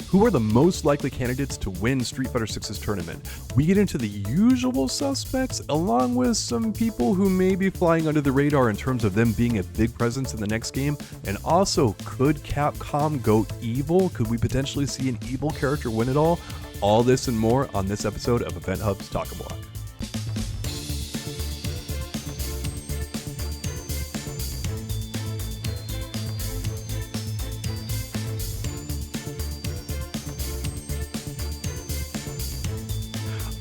Who are the most likely candidates to win Street Fighter 6's tournament? We get into the usual suspects, along with some people who may be flying under the radar in terms of them being a big presence in the next game. And also, could Capcom go evil? Could we potentially see an evil character win it all? All this and more on this episode of EventHubs Talk-A-Block.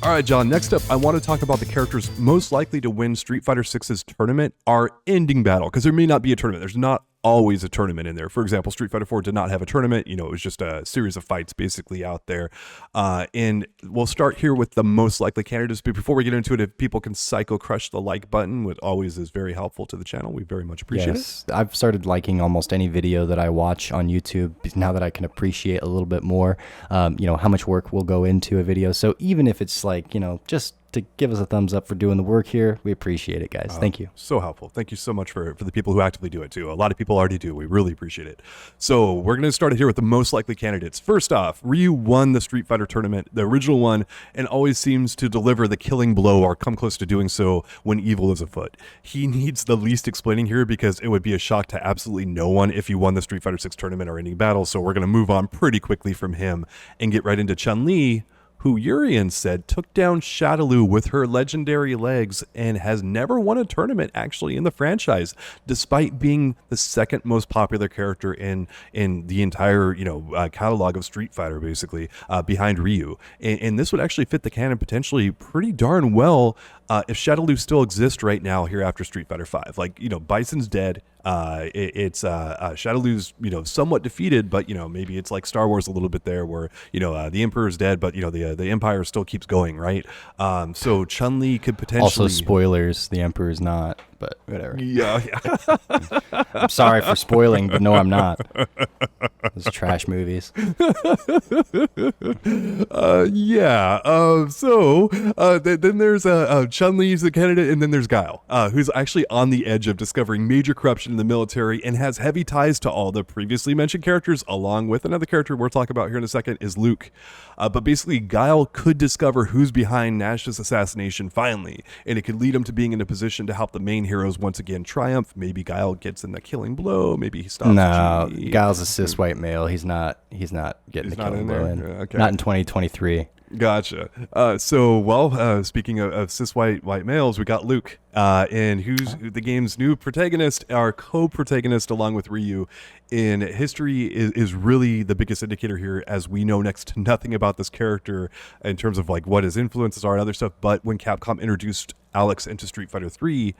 All right, John, next up, I want to talk about the characters most likely to win Street Fighter 6's tournament, our ending battle, because there may not be a tournament. There's not always a tournament in there. For example, Street Fighter 4 did not have a tournament. It was just a series of fights basically out there. And we'll start here with the most likely candidates. But before we get into it, if people can psycho crush the like button, which always is very helpful to the channel, we very much appreciate it. I've started liking almost any video that I watch on YouTube now that I can appreciate a little bit more, how much work will go into a video. So even if it's like, just to give us a thumbs up for doing the work here, we appreciate it, guys. Thank you. So helpful. Thank you so much for the people who actively do it too. A lot of people already do. We really appreciate it. So we're going to start it here with the most likely candidates. First off, Ryu won the Street Fighter tournament, the original one, and always seems to deliver the killing blow or come close to doing so when evil is afoot. He needs the least explaining here because it would be a shock to absolutely no one if he won the Street Fighter 6 tournament or ending battle. So we're going to move on pretty quickly from him and get right into Chun-Li, who Urian said took down Shadaloo with her legendary legs and has never won a tournament actually in the franchise, despite being the second most popular character in the entire catalog of Street Fighter, basically behind Ryu. And this would actually fit the canon potentially pretty darn well if Shadaloo still exists right now here after Street Fighter 5. Bison's dead. It's Shadaloo's somewhat defeated, but maybe it's like Star Wars a little bit there, where the Emperor's dead, but the Empire still keeps going, right? So Chun-Li could potentially, also spoilers, the Emperor's not, but whatever. Yeah. I'm sorry for spoiling, but no, I'm not. Those trash movies. Then there's Chun-Li's the candidate, and then there's Guile, who's actually on the edge of discovering major corruption in the military and has heavy ties to all the previously mentioned characters, along with another character we'll talk about here in a second is Luke. But basically, Guile could discover who's behind Nash's assassination finally, and it could lead him to being in a position to help the main heroes once again triumph. Maybe Guile gets in the killing blow. Maybe he stops. No, Guile's a cis white male. He's not getting the killing blow in. Okay. Not in 2023. Gotcha. Speaking of cis white males, we got Luke, and who's the game's new protagonist, our co-protagonist along with Ryu. In history is really the biggest indicator here, as we know next to nothing about this character in terms of what his influences are and other stuff. But when Capcom introduced Alex into Street Fighter 3,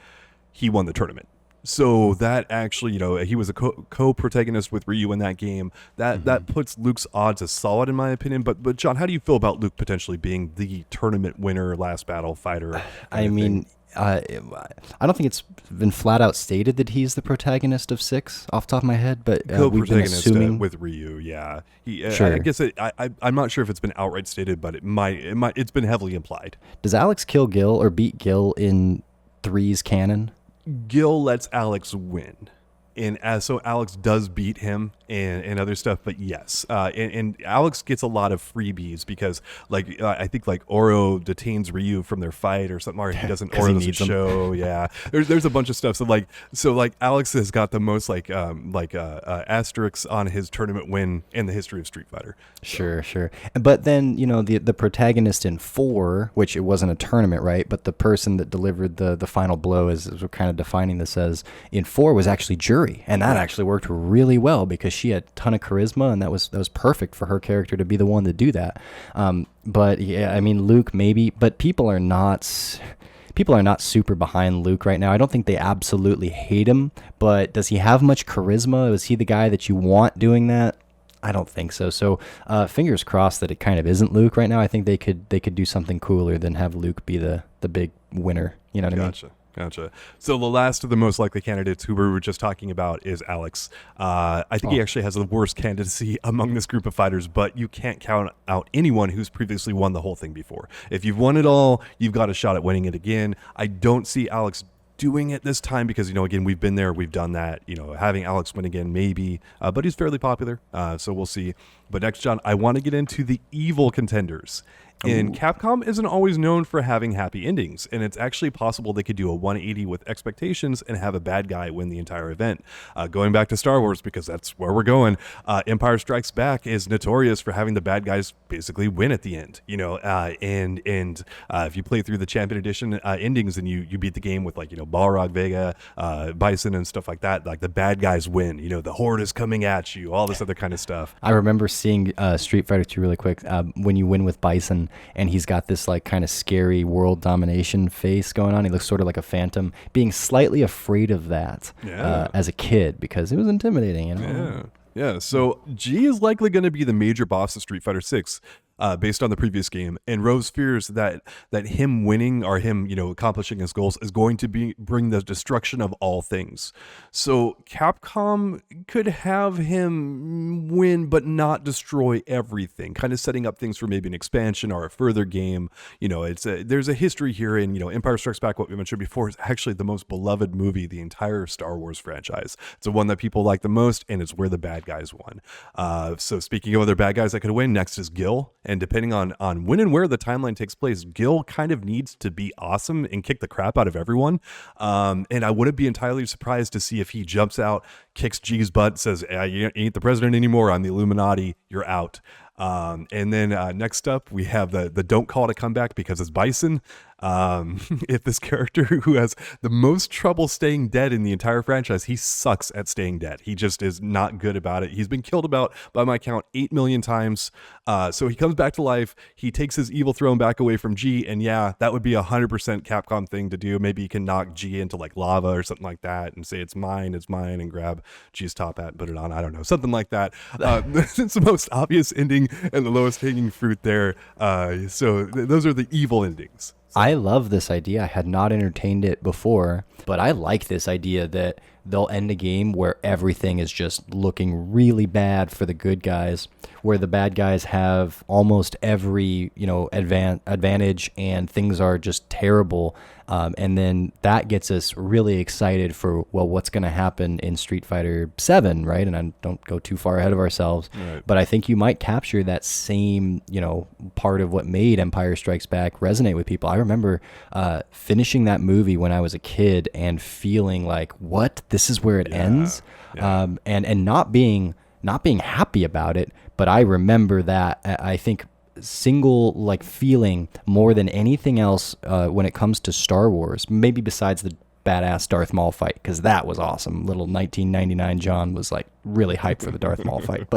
he won the tournament. So that actually, he was a co-protagonist with Ryu in that game. That puts Luke's odds as solid, in my opinion. But John, how do you feel about Luke potentially being the tournament winner, last battle fighter? I don't think it's been flat out stated that he's the protagonist of 6 off the top of my head, but we've been assuming with Ryu. Yeah, sure. I guess I'm not sure if it's been outright stated, but it might. It's been heavily implied. Does Alex kill Gil or beat Gil in 3's canon? Gil lets Alex win. And so Alex does beat him and other stuff, but yes, and Alex gets a lot of freebies because I think Oro detains Ryu from their fight or something, or he doesn't. Oro doesn't show. Yeah, there's a bunch of stuff. So Alex has got the most asterisks on his tournament win in the history of Street Fighter. So. Sure. But then the protagonist in 4, which it wasn't a tournament, right? But the person that delivered the final blow, as we're kind of defining this as, in 4 was actually Jury. And that actually worked really well because she had a ton of charisma, and that was perfect for her character to be the one to do that. But yeah, Luke maybe, but people are not super behind Luke right now. I don't think they absolutely hate him, but does he have much charisma? Is he the guy that you want doing that? I don't think so. So fingers crossed that it kind of isn't Luke right now. I think they could do something cooler than have Luke be the big winner. You know what I mean? Gotcha. So the last of the most likely candidates who we were just talking about is Alex. I think he actually has the worst candidacy among this group of fighters, but you can't count out anyone who's previously won the whole thing before. If you've won it all, you've got a shot at winning it again. I don't see Alex doing it this time because, again, we've been there, we've done that, having Alex win again, maybe, but he's fairly popular, so we'll see. But next, John, I want to get into the evil contenders. And Capcom isn't always known for having happy endings, and it's actually possible they could do a 180 with expectations and have a bad guy win the entire event. Going back to Star Wars, because that's where we're going, Empire Strikes Back is notorious for having the bad guys basically win at the end. And if you play through the Champion Edition endings and you beat the game with Balrog, Vega, Bison, and stuff like that, like the bad guys win. The Horde is coming at you, all this other kind of stuff. I remember seeing Street Fighter 2 really quick when you win with Bison. And he's got this like kind of scary world domination face going on. He looks sort of like a phantom, being slightly afraid of that as a kid because it was intimidating. Yeah. So G is likely going to be the major boss of Street Fighter 6. Based on the previous game, and Rose fears that him winning or him accomplishing his goals is going to bring the destruction of all things. So Capcom could have him win but not destroy everything, kind of setting up things for maybe an expansion or a further game. There's a history here in Empire Strikes Back. What we mentioned before is actually the most beloved movie, the entire Star Wars franchise. It's the one that people like the most, and it's where the bad guys won. So speaking of other bad guys that could win, next is Gil. And depending on when and where the timeline takes place, Gil kind of needs to be awesome and kick the crap out of everyone. And I wouldn't be entirely surprised to see if he jumps out, kicks G's butt, says, you ain't the president anymore, I'm the Illuminati, you're out. And then next up, we have the don't call it a comeback because it's Bison. If this character who has the most trouble staying dead in the entire franchise, he sucks at staying dead. He just is not good about it. He's been killed by my count, 8 million times. So he comes back to life. He takes his evil throne back away from G. And yeah, that would be 100% Capcom thing to do. Maybe you can knock G into like lava or something like that and say, it's mine, and grab G's top hat and put it on. I don't know, something like that. It's the most obvious ending and the lowest hanging fruit there. So those are the evil endings. I love this idea. I had not entertained it before, but I like this idea that they'll end a game where everything is just looking really bad for the good guys, where the bad guys have almost every, advantage and things are just terrible. And then that gets us really excited for, what's going to happen in Street Fighter 7, right? And I don't go too far ahead of ourselves, right. But I think you might capture that same, part of what made Empire Strikes Back resonate with people. I remember finishing that movie when I was a kid and feeling like, what? This is where it ends? Yeah. And not being happy about it, but I remember that, I think, single feeling more than anything else when it comes to Star Wars, maybe besides the badass Darth Maul fight, because that was awesome. Little 1999 John was really hyped for the Darth Maul fight,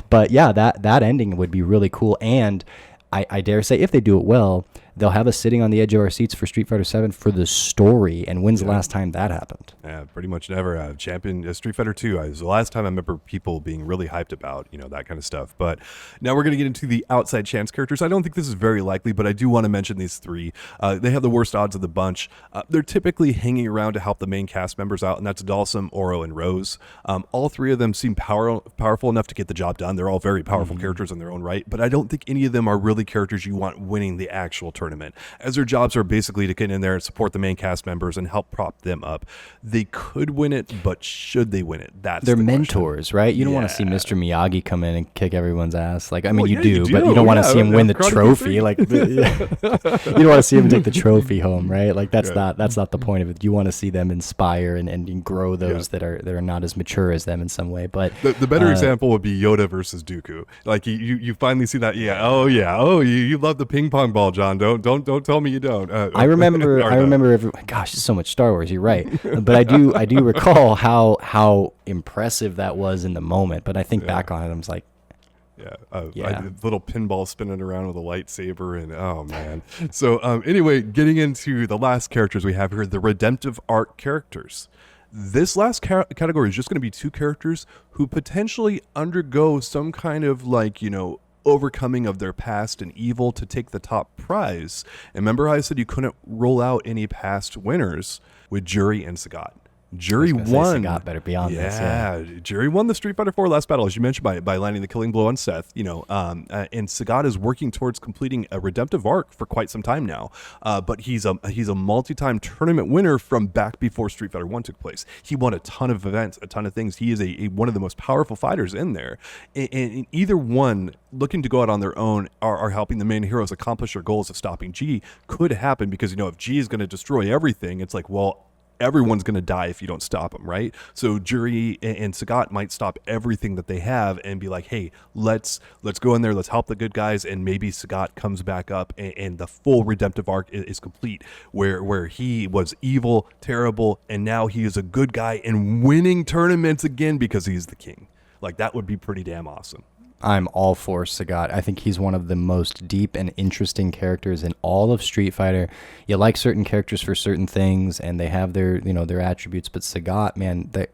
but yeah, that ending would be really cool. And I dare say, if they do it well, they'll have us sitting on the edge of our seats for Street Fighter 7 for the story. And when's the last time that happened? Yeah, pretty much never. Street Fighter 2 is the last time I remember people being really hyped about, that kind of stuff. But now we're going to get into the outside chance characters. I don't think this is very likely, but I do want to mention these three. They have the worst odds of the bunch. They're typically hanging around to help the main cast members out, and that's Dalsum, Oro, and Rose. All three of them seem powerful enough to get the job done. They're all very powerful characters in their own right, but I don't think any of them are really characters you want winning the actual tournament, as their jobs are basically to get in there and support the main cast members and help prop them up. They could win it, but should they win it? That's they're the mentors, question. Right? You don't want to see Mr. Miyagi come in and kick everyone's ass. You do, you do, but you don't want to see him win the trophy. You don't want to see him take the trophy home, right? That's not the point of it. You want to see them inspire and grow those that are not as mature as them in some way. But the better example would be Yoda versus Dooku. You finally see that. You love the ping pong ball, John. Don't tell me you don't. I remember gosh, there's so much Star Wars, you're right. But I do recall how impressive that was in the moment. But I think back on it, I'm like, little pinball spinning around with a lightsaber, and oh man. So anyway, getting into the last characters we have here, the redemptive arc characters. This last category is just going to be two characters who potentially undergo some kind of overcoming of their past and evil to take the top prize. And remember how I said you couldn't roll out any past winners with Jury and Sagat. Jury won. Sagat better be on this. Yeah. Jury won the Street Fighter 4 last battle, as you mentioned, by landing the killing blow on Seth. And Sagat is working towards completing a redemptive arc for quite some time now. But he's a multi-time tournament winner from back before Street Fighter 1 took place. He won a ton of events, a ton of things. He is one of the most powerful fighters in there. And either one, looking to go out on their own, are helping the main heroes accomplish their goals of stopping G, could happen because if G is going to destroy everything, it's like, well, everyone's going to die if you don't stop them, right? So Jury and Sagat might stop everything that they have and be like, hey, let's go in there, let's help the good guys, and maybe Sagat comes back up and the full redemptive arc is complete, where he was evil, terrible, and now he is a good guy and winning tournaments again because he's the king. Like, that would be pretty damn awesome. I'm all for Sagat. I think he's one of the most deep and interesting characters in all of Street Fighter. You like certain characters for certain things, and they have their attributes. But Sagat, man, the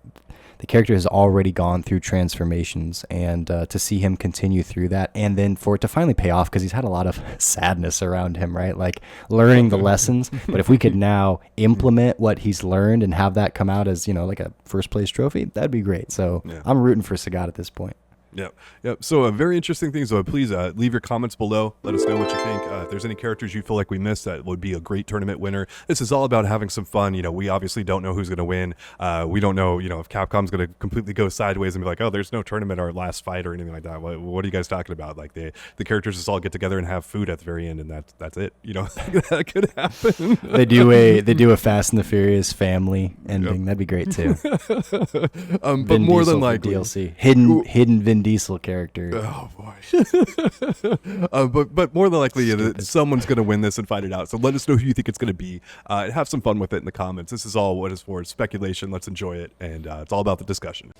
character has already gone through transformations, and to see him continue through that, and then for it to finally pay off, because he's had a lot of sadness around him, right? Like learning the lessons. But if we could now implement what he's learned and have that come out as like a first place trophy, that'd be great. So I'm rooting for Sagat at this point. Yep. So very interesting things. So please leave your comments below. Let us know what you think. If there's any characters you feel like we missed that would be a great tournament winner. This is all about having some fun. We obviously don't know who's going to win. We don't know, if Capcom's going to completely go sideways and be like, oh, there's no tournament or last fight or anything like that. What are you guys talking about? Like the characters just all get together and have food at the very end, and that's it. That could happen. They do a Fast and the Furious family ending. Yep. That'd be great too. But more than likely, DLC hidden Vin Diesel character. Oh boy. But more than likely, someone's going to win this and fight it out. So let us know who you think it's going to be. Have some fun with it in the comments. This is all what it's for. It's speculation. Let's enjoy it. And it's all about the discussion.